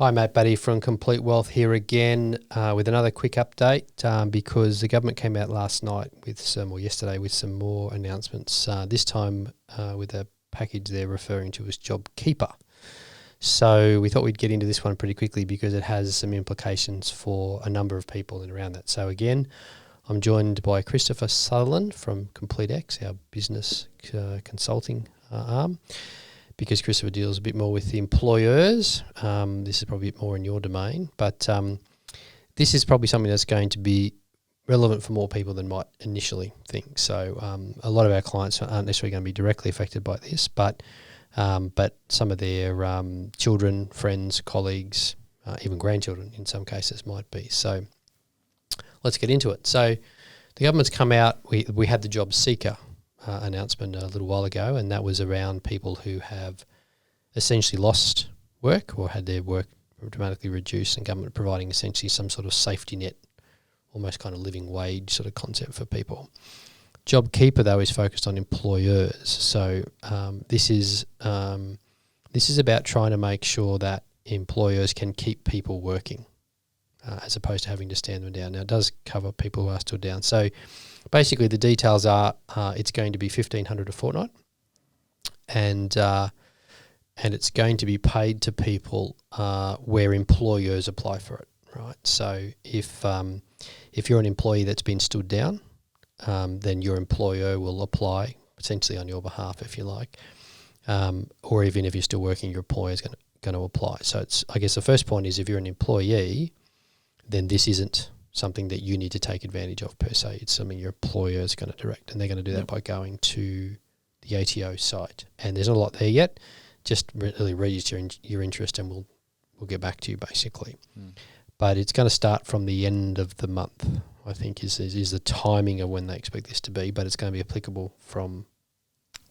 Hi, Matt Buddy from Complete Wealth here again with another quick update because the government came out yesterday with some more announcements, this time with a package they're referring to as JobKeeper. So we thought we'd get into this one pretty quickly because it has some implications for a number of people and around that. So again, I'm joined by Christopher Sutherland from CompleteX, our business consulting arm, because Christopher deals a bit more with the employers. This is probably a bit more in your domain, but this is probably something that's going to be relevant for more people than might initially think. So a lot of our clients aren't necessarily going to be directly affected by this, but some of their children, friends, colleagues, even grandchildren in some cases might be. So let's get into it. So the government's come out. We had the job seeker announcement a little while ago, and that was around people who have essentially lost work or had their work dramatically reduced, and government providing essentially some sort of safety net, almost kind of living wage sort of concept for people. JobKeeper, though, is focused on employers. So this is about trying to make sure that employers can keep people working as opposed to having to stand them down. Now, it does cover people who are still down. So basically the details are it's going to be $1,500 a fortnight, and it's going to be paid to people where employers apply for it, right? So if you're an employee that's been stood down, then your employer will apply potentially on your behalf, if you like, or even if you're still working, your employer is going to apply. So I guess the first point is, if you're an employee, then this isn't something that you need to take advantage of per se. It's something your employer is going to direct, and they're going to do that by going to the ATO site. And there's not a lot there yet. Just really register your interest, and we'll get back to you basically. But it's going to start from the end of the month, I think, is the timing of when they expect this to be. But it's going to be applicable from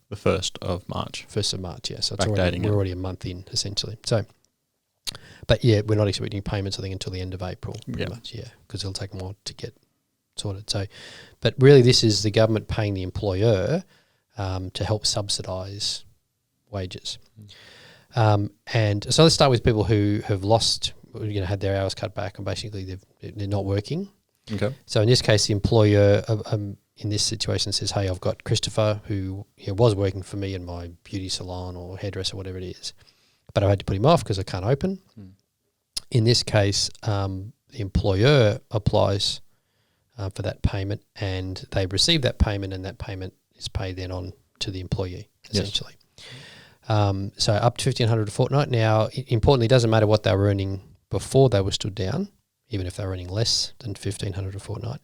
the 1st of March. 1st of March, yeah. So we're already a month in, essentially. So, but yeah, we're not expecting payments, I think, until the end of April, pretty much, yeah, because it'll take a while to get sorted. So, but really, this is the government paying the employer to help subsidise wages. And so let's start with people who have lost, had their hours cut back, and basically they're not working. Okay. So in this case, the employer in this situation says, hey, I've got Christopher who was working for me in my beauty salon or hairdresser, whatever it is, but I had to put him off because I can't open. In this case, the employer applies for that payment, and they receive that payment, and that payment is paid then on to the employee, essentially. Yes. So up to $1,500 a fortnight. Now, importantly, it doesn't matter what they were earning before they were stood down. Even if they're earning less than $1,500 a fortnight,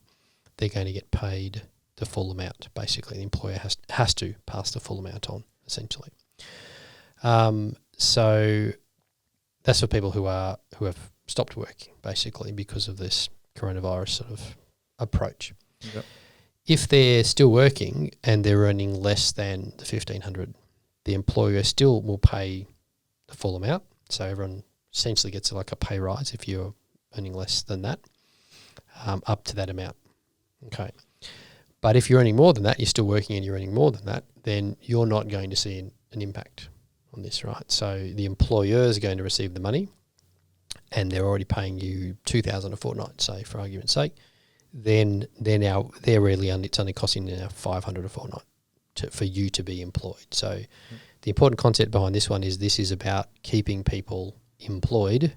they're going to get paid the full amount. Basically, the employer has to pass the full amount on, essentially. So that's for people who have stopped working, basically, because of this coronavirus sort of approach. Yep. If they're still working and they're earning less than the $1,500, the employer still will pay the full amount. So everyone essentially gets like a pay rise if you're earning less than that, up to that amount. Okay. But if you're earning more than that, you're still working and you're earning more than that, then you're not going to see an impact on this, right? So the employers are going to receive the money, and they're already paying you $2,000 a fortnight, say, for argument's sake. Then they're really it's only costing now $500 a fortnight for you to be employed. So the important concept behind this one is this is about keeping people employed.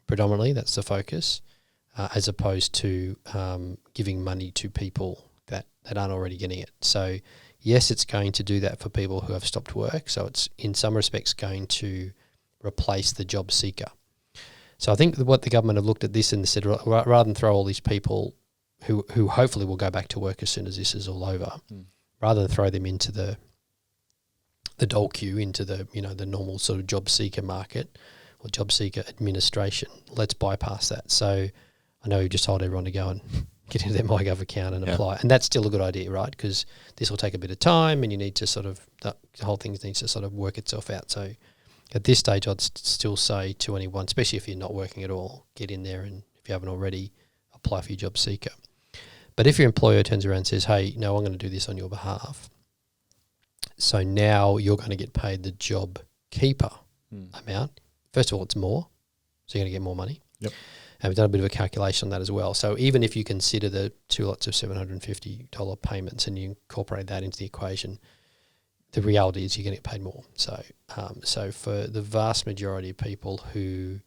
Predominantly, that's the focus, as opposed to giving money to people that aren't already getting it. So, yes, it's going to do that for people who have stopped work. So it's in some respects going to replace the job seeker. So I think what the government have looked at this and said, rather than throw all these people who hopefully will go back to work as soon as this is all over, rather than throw them into the dole queue, into the normal sort of job seeker market or job seeker administration, let's bypass that. So I know you just told everyone to go and get into their MyGov account and apply. And that's still a good idea, right? Because this will take a bit of time, and you need to the whole thing needs to sort of work itself out. So at this stage, I'd still say to anyone, especially if you're not working at all, get in there, and if you haven't already, apply for your job seeker. But if your employer turns around and says, hey, no, I'm going to do this on your behalf, so now you're going to get paid the JobKeeper amount. First of all, it's more. So you're going to get more money. Yep. And we've done a bit of a calculation on that as well. So even if you consider the 2 lots of $750 payments and you incorporate that into the equation, the reality is you're going to get paid more. So so for the vast majority of people who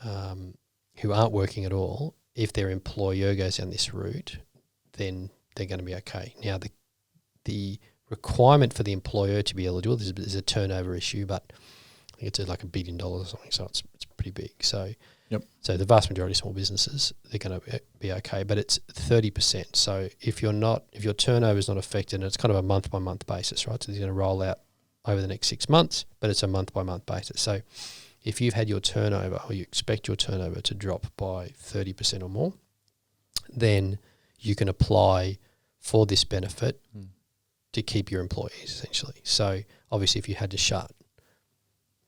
aren't working at all, if their employer goes down this route, then they're going to be okay. Now, the requirement for the employer to be eligible, there's a turnover issue, but I think it's like $1 billion or something, so it's pretty big. So so the vast majority of small businesses, they're going to be okay, but it's 30%. So if your turnover is not affected, and it's kind of a month by month basis, right? So they're going to roll out over the next 6 months, but it's a month by month basis. So if you've had your turnover, or you expect your turnover to drop by 30% or more, then you can apply for this benefit to keep your employees, essentially. So obviously if you had to shut,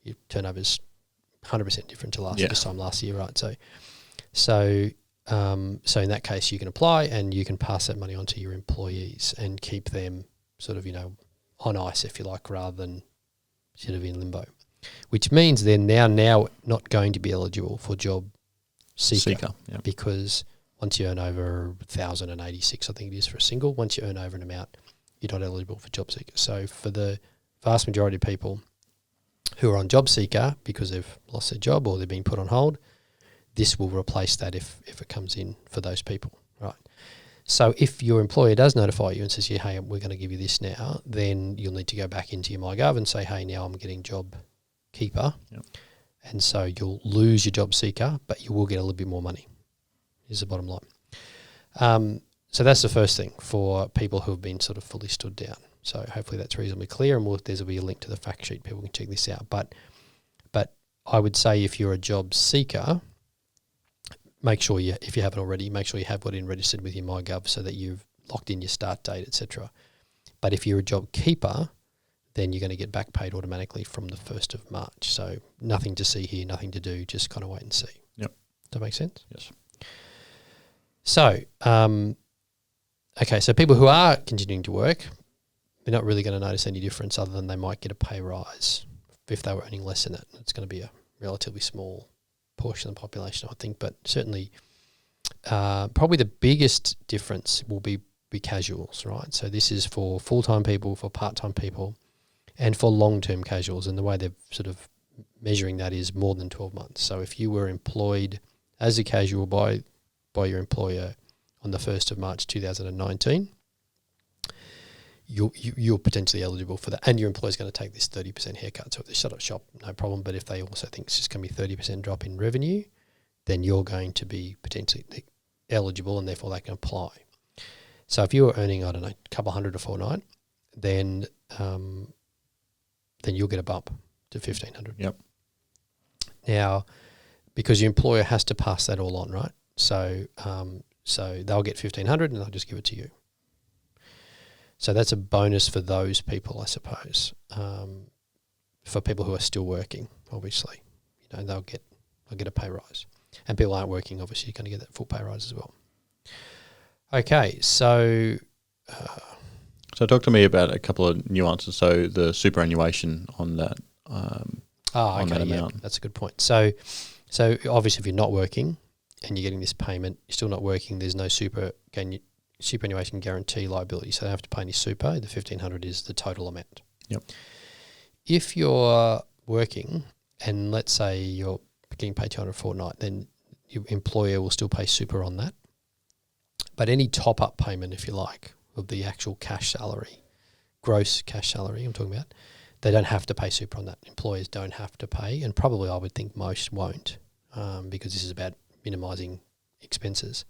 your turnover's 100% different to this time last year, right? So in that case, you can apply and you can pass that money on to your employees and keep them sort of, on ice, if you like, rather than sort of in limbo, which means they're now not going to be eligible for job seeker. Because once you earn over 1,086, I think it is for a single, once you earn over an amount, you're not eligible for job seeker. So for the vast majority of people who are on job seeker because they've lost their job or they've been put on hold, this will replace that if it comes in for those people, right? So if your employer does notify you and says, yeah, hey, we're going to give you this now, then you'll need to go back into your MyGov and say, hey, now I'm getting JobKeeper. And so you'll lose your job seeker, but you will get a little bit more money, is the bottom line. So that's the first thing for people who have been sort of fully stood down. So hopefully that's reasonably clear, and there'll be a link to the fact sheet. People can check this out. But I would say if you're a job seeker, make sure if you haven't already, make sure you have got in registered with your MyGov so that you've locked in your start date, etc. But if you're a job keeper, then you're going to get back paid automatically from the 1st of March. So nothing to see here, nothing to do, just kind of wait and see. Yep. Does that make sense? Yes. So, okay, so people who are continuing to work, they're not really going to notice any difference other than they might get a pay rise if they were earning less than it. It's going to be a relatively small portion of the population, I think, but certainly probably the biggest difference will be casuals, right? So this is for full-time people, for part-time people, and for long-term casuals, and the way they're sort of measuring that is more than 12 months. So if you were employed as a casual by your employer on the 1st of March 2019, you're potentially eligible for that, and your employer's going to take this 30% haircut. So if they shut up shop, no problem, but if they also think it's just going to be 30% drop in revenue, then you're going to be potentially eligible, and therefore they can apply. So if you were earning, I don't know, a couple hundred a fortnight, then you'll get a bump to 1,500. Yep. Now, because your employer has to pass that all on, right? So they'll get 1,500 and they'll just give it to you. So that's a bonus for those people, I suppose. For people who are still working, obviously, they'll get a pay rise, and people aren't working, obviously, you're going to get that full pay rise as well. Okay, so talk to me about a couple of nuances. So the superannuation on that. On that amount. That's a good point. So obviously, if you're not working and you're getting this payment, you're still not working, there's no superannuation guarantee liability, so they don't have to pay any super. The 1,500 is the total amount. Yep. If you're working and let's say you're getting paid $200 a fortnight, then your employer will still pay super on that. But any top-up payment, if you like, of the actual cash salary, gross cash salary I'm talking about, they don't have to pay super on that. Employers don't have to pay, and probably I would think most won't, because this is about minimising expenses.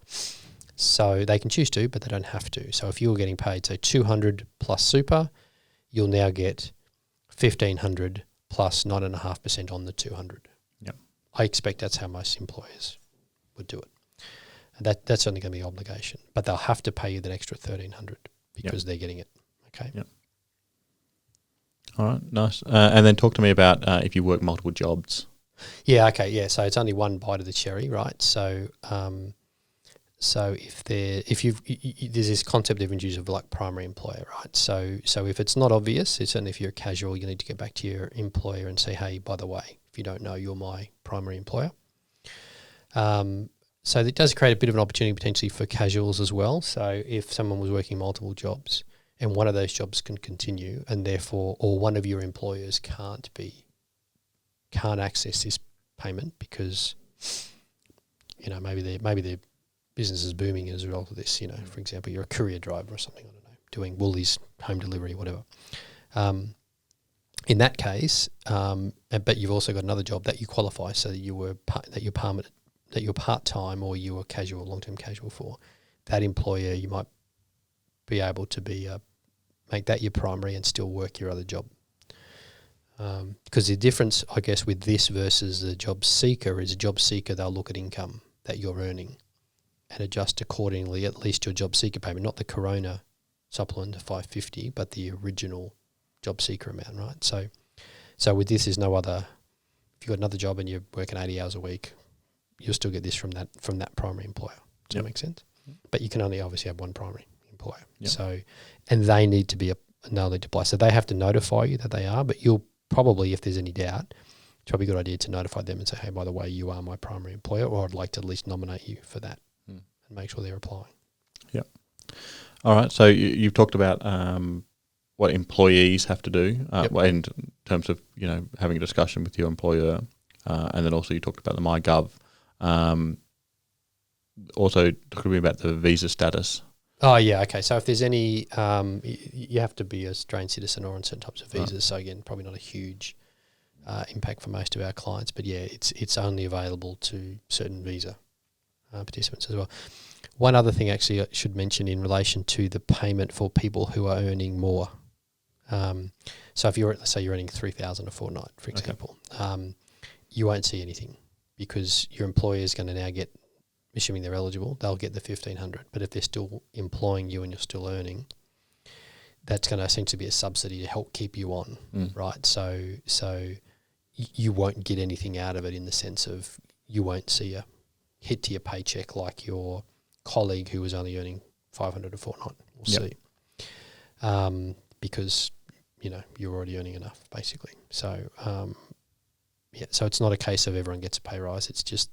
So they can choose to, but they don't have to. So if you're getting paid, say, $200 plus super, you'll now get $1,500 plus 9.5% on the $200. Yep. I expect that's how most employers would do it. And that's certainly going to be an obligation, but they'll have to pay you that extra $1,300 because they're getting it. Okay. Yep. All right, nice. And then talk to me about if you work multiple jobs. Yeah. Okay. Yeah. So it's only one bite of the cherry, right? So, there's this concept of use of like primary employer, right? So if it's not obvious, certainly if you're a casual, you need to go back to your employer and say, hey, by the way, if you don't know, you're my primary employer. So it does create a bit of an opportunity potentially for casuals as well. So if someone was working multiple jobs and one of those jobs can continue and therefore, or one of your employers can't access this payment because, maybe their business is booming as a result of this, for example, you're a courier driver or something, I don't know, doing Woolies home delivery, whatever. In that case, but you've also got another job that you qualify so that you're part-time or you were casual, long-term casual for, that employer you might be able to make that your primary and still work your other job. Because the difference, I guess, with this versus the job seeker is a job seeker, they'll look at income that you're earning and adjust accordingly, at least your job seeker payment, not the corona supplement of $550, but the original job seeker amount, right? So with this, there's no other. If you've got another job and you're working 80 hours a week, you'll still get this from that primary employer. Does that make sense? Yep. But you can only obviously have one primary employer. Yep. So, and they need to apply. So they have to notify you that they are, but you'll probably, if there's any doubt, it's probably a good idea to notify them and say, hey, by the way, you are my primary employer, or I'd like to at least nominate you for that and make sure they're applying. Yep. All right. So you've talked about what employees have to do in terms of, having a discussion with your employer. And then also you talked about the MyGov. Also talk to me about the visa status. Oh, yeah, okay. So if there's any, you have to be a Australian citizen or on certain types of visas. Right. So again, probably not a huge impact for most of our clients. But yeah, it's only available to certain visa participants as well. One other thing actually I should mention in relation to the payment for people who are earning more. So if let's say you're earning $3,000 a fortnight, for example, you won't see anything because your employer is going to now get, assuming they're eligible, they'll get the $1,500. But if they're still employing you and you're still earning, that's going to essentially be a subsidy to help keep you on, right? So you won't get anything out of it in the sense of you won't see a hit to your paycheck like your colleague who was only earning $500 a fortnight will see, because you're already earning enough basically. So so it's not a case of everyone gets a pay rise. It's just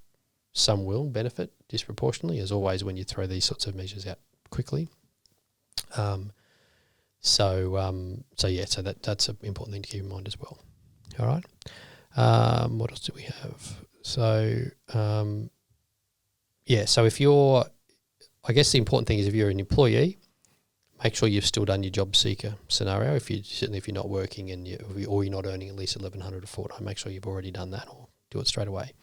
some will benefit disproportionately, as always when you throw these sorts of measures out quickly. So that's an important thing to keep in mind as well. All right. What else do we have? So so if you're, I guess the important thing is if you're an employee, make sure you've still done your job seeker scenario. Certainly if you're not working or you're not earning at least $1,100 a fortnight, make sure you've already done that or do it straight away.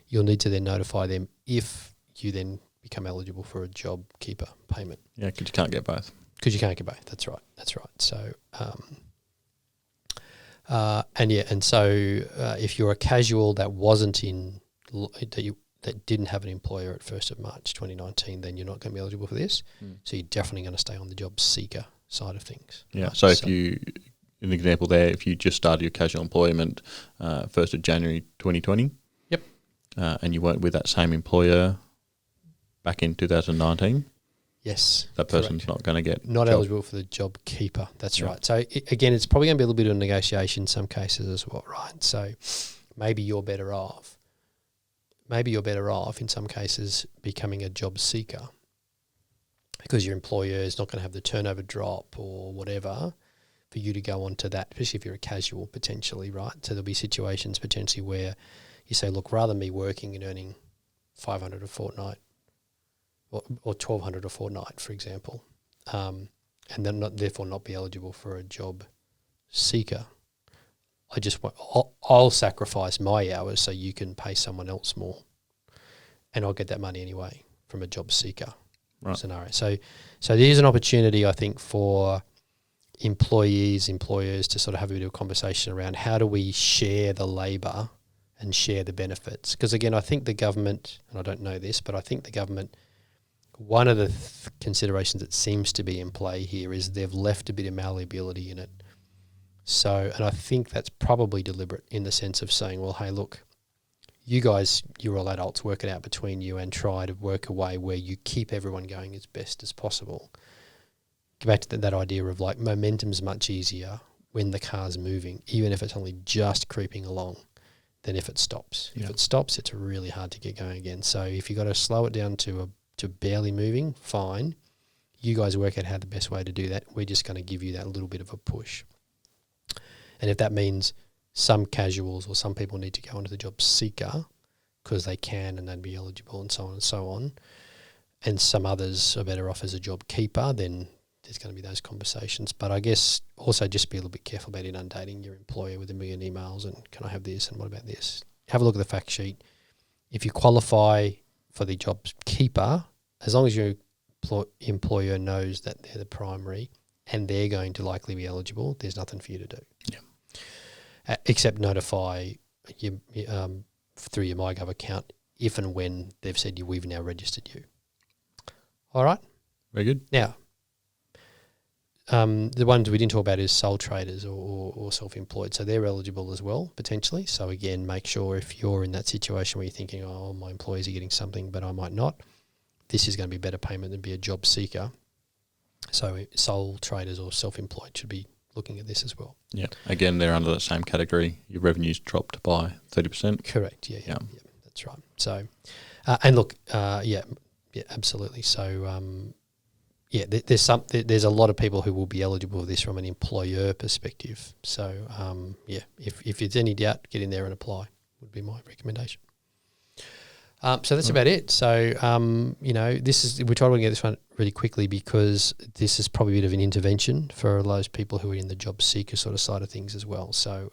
You'll need to then notify them if you then become eligible for a JobKeeper payment. Yeah, because you can't get both. Because you can't get both. That's right. So, if you're a casual that wasn't that didn't have an employer at 1st of March 2019, then you're not going to be eligible for this. So you're definitely going to stay on the job seeker side of things. Yeah. Right? So if you, an example there, if you just started your casual employment 1st of January 2020. Yep. And you weren't with that same employer back in 2019. Yes. That person's not going to get eligible for the JobKeeper. That's right. So again, it's probably going to be a little bit of a negotiation in some cases as well, right? So maybe you're better off in some cases becoming a job seeker because your employer is not going to have the turnover drop or whatever for you to go on to that, especially if you're a casual potentially, right? So there'll be situations potentially where you say, look, rather than me working and earning $500 a fortnight or $1,200 a fortnight, for example, and then therefore not be eligible for a job seeker, I'll sacrifice my hours so you can pay someone else more, and I'll get that money anyway from a job seeker scenario. So there's an opportunity, I think, for employers to sort of have a bit of a conversation around how do we share the labour and share the benefits. Because again, I think the government, and I don't know this, but I think the government, one of the considerations that seems to be in play here is they've left a bit of malleability in it. So, and I think that's probably deliberate in the sense of saying, well, hey, look, you guys, you're all adults, work it out between you and try to work a way where you keep everyone going as best as possible. Go back to that idea of like momentum's much easier when the car's moving, even if it's only just creeping along, than if it stops. Yeah. If it stops, it's really hard to get going again. So if you've got to slow it down to barely moving, fine. You guys work out how the best way to do that. We're just going to give you that little bit of a push. And if that means some casuals or some people need to go onto the job seeker because they can and they'd be eligible and so on and so on, and some others are better off as a job keeper, then there's going to be those conversations. But I guess also just be a little bit careful about inundating your employer with a million emails and can I have this and what about this? Have a look at the fact sheet. If you qualify for the job keeper, as long as your employer knows that they're the primary and they're going to likely be eligible, there's nothing for you to do. Yeah. Except notify you through your MyGov account if and when they've said we've now registered you. All right? Very good. Now, the ones we didn't talk about is sole traders or self-employed. So they're eligible as well, potentially. So again, make sure if you're in that situation where you're thinking, oh, my employees are getting something, but I might not, this is going to be better payment than be a job seeker. So sole traders or self-employed should be looking at this as well. Yeah. Again, they're under the same category. Your revenue's dropped by 30%. Correct. Yeah, that's right. So, and look, yeah, absolutely. So, there's a lot of people who will be eligible for this from an employer perspective. So, if there's any doubt, get in there and apply would be my recommendation. So that's about it. So, we're trying to get this one really quickly because this is probably a bit of an intervention for those people who are in the job seeker sort of side of things as well. So,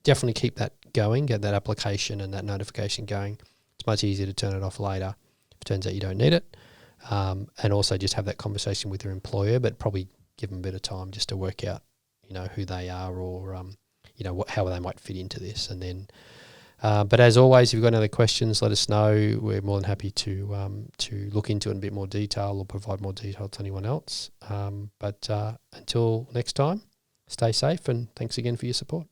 definitely keep that going, get that application and that notification going. It's much easier to turn it off later if it turns out you don't need it. And also just have that conversation with your employer, but probably give them a bit of time just to work out, who they are or, how they might fit into this. And then, but as always, if you've got any other questions, let us know. We're more than happy to look into it in a bit more detail or provide more detail to anyone else. But until next time, stay safe and thanks again for your support.